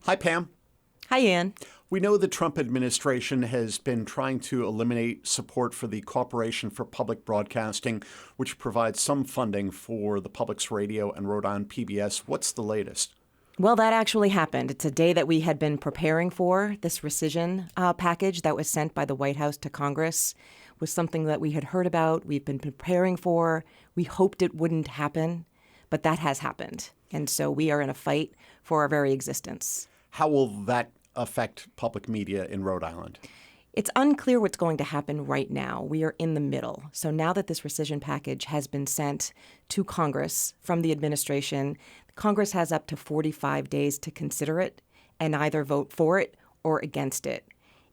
Hi, Pam. Hi, Ian. We know the Trump administration has been trying to eliminate support for the Corporation for Public Broadcasting, which provides some funding for the Public's radio and Rhode Island PBS. What's the latest? Well, that actually happened. It's a day that we had been preparing for. This rescission package that was sent by the White House to Congress was something that we had heard about, we've been preparing for. We hoped it wouldn't happen, but that has happened. And so we are in a fight for our very existence. How will that affect public media in Rhode Island? It's unclear what's going to happen right now. We are in the middle. So now that this rescission package has been sent to Congress from the administration, Congress has up to 45 days to consider it and either vote for it or against it.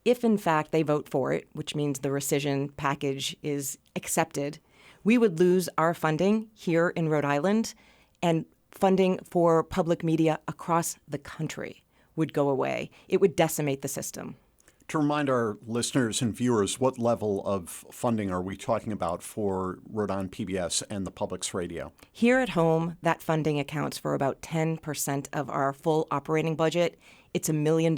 If, in fact, they vote for it, which means the rescission package is accepted, we would lose our funding here in Rhode Island, and funding for public media across the country would go away. It would decimate the system. To remind our listeners and viewers, what level of funding are we talking about for Rhode Island PBS and the Public's radio? Here at home, that funding accounts for about 10% of our full operating budget. It's $1 million.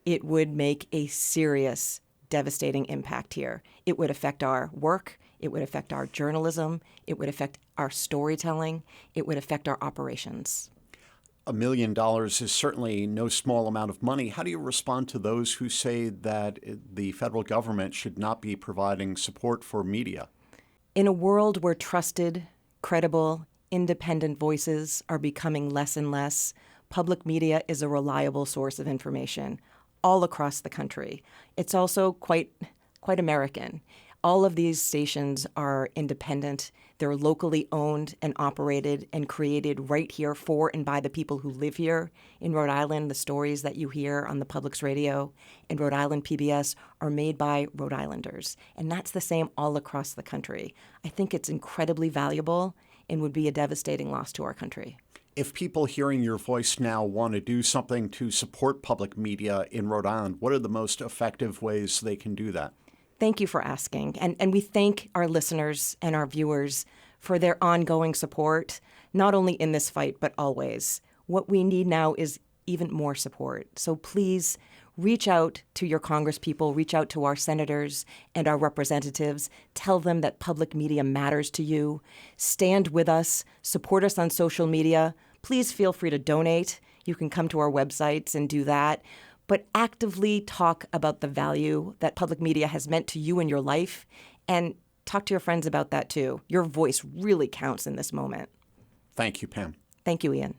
It would make a serious, devastating impact here. It would affect our work. It would affect our journalism. It would affect our storytelling. It would affect our operations. $1 million is certainly no small amount of money. How do you respond to those who say that the federal government should not be providing support for media? In a world where trusted, credible, independent voices are becoming less and less, public media is a reliable source of information all across the country. It's also quite American. All of these stations are independent. They're locally owned and operated and created right here for and by the people who live here in Rhode Island. The stories that you hear on the Public's radio and Rhode Island PBS are made by Rhode Islanders. And that's the same all across the country. I think it's incredibly valuable and would be a devastating loss to our country. If people hearing your voice now want to do something to support public media in Rhode Island, what are the most effective ways they can do that? Thank you for asking. And we thank our listeners and our viewers for their ongoing support, not only in this fight, but always. What we need now is even more support. So please reach out to your congresspeople, reach out to our senators and our representatives. Tell them that public media matters to you. Stand with us. Support us on social media. Please feel free to donate. You can come to our websites and do that. But actively talk about the value that public media has meant to you in your life, and talk to your friends about that too. Your voice really counts in this moment. Thank you, Pam. Thank you, Ian.